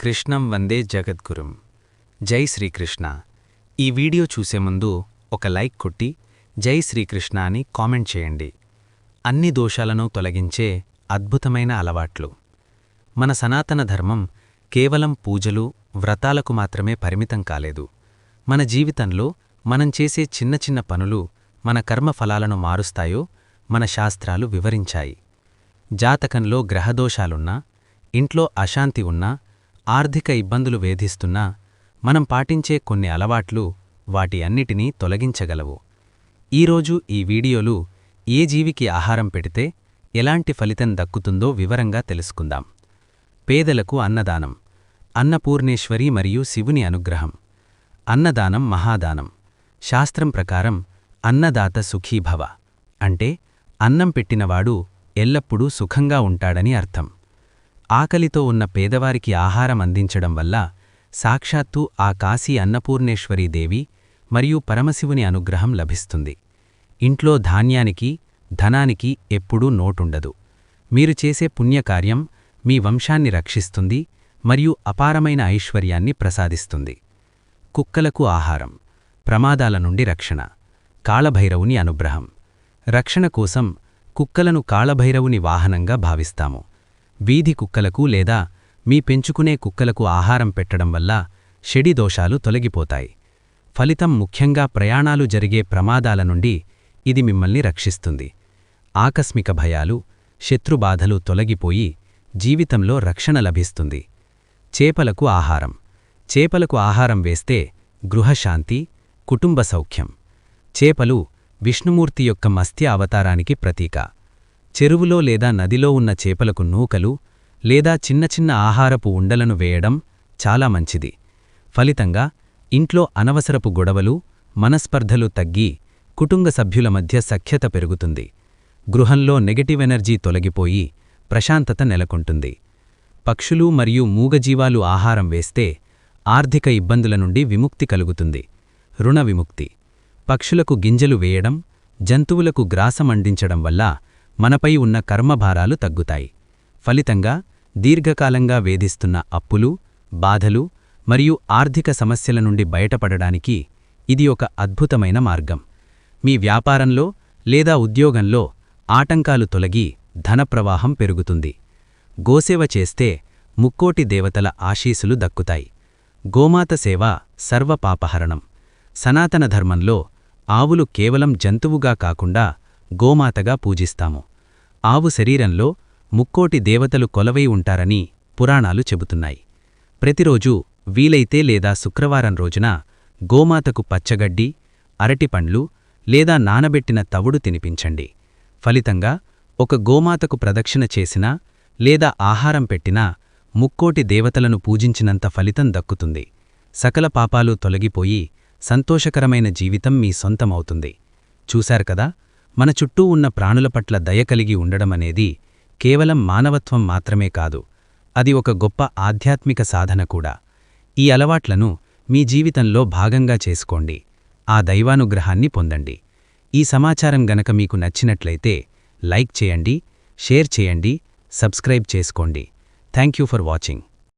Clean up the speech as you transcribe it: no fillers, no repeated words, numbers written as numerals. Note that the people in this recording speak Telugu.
కృష్ణం వందే జగద్గురుం. జై శ్రీకృష్ణ. ఈ వీడియో చూసే ముందు ఒక లైక్ కొట్టి జై శ్రీకృష్ణ అని కామెంట్ చేయండి. అన్ని దోషాలను తొలగించే అద్భుతమైన అలవాట్లు. మన సనాతన ధర్మం కేవలం పూజలు, వ్రతాలకు మాత్రమే పరిమితం కాలేదు. మన జీవితంలో మనం చేసే చిన్న చిన్న పనులు మన కర్మఫలాలను మారుస్తాయో మన శాస్త్రాలు వివరించాయి. జాతకంలో గ్రహదోషాలున్నా, ఇంట్లో అశాంతి ఉన్నా, ఆర్థిక ఇబ్బందులు వేధిస్తున్నా మనం పాటించే కొన్ని అలవాట్లు వాటి అన్నిటినీ తొలగించగలవు. ఈరోజు ఈ వీడియోలు ఏ జీవికి ఆహారం పెడితే ఎలాంటి ఫలితం దక్కుతుందో వివరంగా తెలుసుకుందాం. పేదలకు అన్నదానం. అన్నపూర్ణేశ్వరి మరియు శివుని అనుగ్రహం. అన్నదానం మహాదానం. శాస్త్రం ప్రకారం అన్నదాత సుఖీభవ అంటే అన్నం పెట్టినవాడు ఎల్లప్పుడూ సుఖంగా ఉంటాడని అర్థం. ఆకలితో ఉన్న పేదవారికి ఆహారం అందించడం వల్ల సాక్షాత్తు ఆ కాశీ అన్నపూర్ణేశ్వరీదేవి మరియు పరమశివుని అనుగ్రహం లభిస్తుంది. ఇంట్లో ధాన్యానికి, ధనానికి ఎప్పుడూ నోటుండదు. మీరు చేసే పుణ్యకార్యం మీ వంశాన్ని రక్షిస్తుంది మరియు అపారమైన ఐశ్వర్యాన్ని ప్రసాదిస్తుంది. కుక్కలకు ఆహారం. ప్రమాదాల నుండి రక్షణ. కాళభైరవుని అనుగ్రహం. రక్షణ కోసం కుక్కలను కాళభైరవుని వాహనంగా భావిస్తాము. వీధి కుక్కలకు లేదా మీ పెంచుకునే కుక్కలకు ఆహారం పెట్టడం వల్ల షెడి దోషాలు తొలగిపోతాయి. ఫలితం ముఖ్యంగా ప్రయాణాలు జరిగే ప్రమాదాల నుండి ఇది మిమ్మల్ని రక్షిస్తుంది. ఆకస్మిక భయాలు, శత్రుబాధలు తొలగిపోయి జీవితంలో రక్షణ లభిస్తుంది. చేపలకు ఆహారం. చేపలకు ఆహారం వేస్తే గృహశాంతి, కుటుంబ సౌఖ్యం. చేపలు విష్ణుమూర్తి యొక్క మత్స్య అవతారానికి ప్రతీక. చెరువులో లేదా నదిలో ఉన్న చేపలకు నూకలు లేదా చిన్న చిన్న ఆహారపు ఉండలను వేయడం చాలా మంచిది. ఫలితంగా ఇంట్లో అనవసరపు గొడవలు, మనస్పర్ధలు తగ్గి కుటుంబ సభ్యుల మధ్య సఖ్యత పెరుగుతుంది. గృహంలో నెగటివ్ ఎనర్జీ తొలగిపోయి ప్రశాంతత నెలకొంటుంది. పక్షులు మరియు మూగజీవాలు ఆహారం వేస్తే ఆర్థిక ఇబ్బందుల నుండి విముక్తి కలుగుతుంది. రుణ విముక్తి. పక్షులకు గింజలు వేయడం, జంతువులకు గ్రాసమండించడం వల్ల మనపై ఉన్న కర్మభారాలు తగ్గుతాయి. ఫలితంగా దీర్ఘకాలంగా వేధిస్తున్న అప్పులు, బాధలు మరియు ఆర్థిక సమస్యల నుండి బయటపడడానికి ఇది ఒక అద్భుతమైన మార్గం. మీ వ్యాపారంలో లేదా ఉద్యోగంలో ఆటంకాలు తొలగి ధనప్రవాహం పెరుగుతుంది. గోసేవ చేస్తే ముక్కోటి దేవతల ఆశీస్సులు దక్కుతాయి. గోమాత సేవ సర్వపాపహరణం. సనాతన ధర్మంలో ఆవులు కేవలం జంతువుగా కాకుండా గోమాతగా పూజిస్తాము. ఆవు శరీరంలో ముక్కోటి దేవతలు కొలవై ఉంటారని పురాణాలు చెబుతున్నాయి. ప్రతిరోజూ వీలైతే లేదా శుక్రవారం రోజున గోమాతకు పచ్చగడ్డి, అరటిపండ్లు లేదా నానబెట్టిన తవుడు తినిపించండి. ఫలితంగా ఒక గోమాతకు ప్రదక్షిణ చేసినా లేదా ఆహారం పెట్టినా ముక్కోటి దేవతలను పూజించినంత ఫలితం దక్కుతుంది. సకల పాపాలు తొలగిపోయి సంతోషకరమైన జీవితం మీ సొంతమవుతుంది. చూశారు కదా, మన చుట్టూ ఉన్న ప్రాణుల పట్ల దయ కలిగి ఉండడమనేది కేవలం మానవత్వం మాత్రమే కాదు, అది ఒక గొప్ప ఆధ్యాత్మిక సాధన కూడా. ఈ అలవాట్లను మీ జీవితంలో భాగంగా చేసుకోండి. ఆ దైవానుగ్రహాన్ని పొందండి. ఈ సమాచారం గనక మీకు నచ్చినట్లయితే లైక్ చేయండి, షేర్ చేయండి, సబ్స్క్రైబ్ చేసుకోండి. Thank you for watching.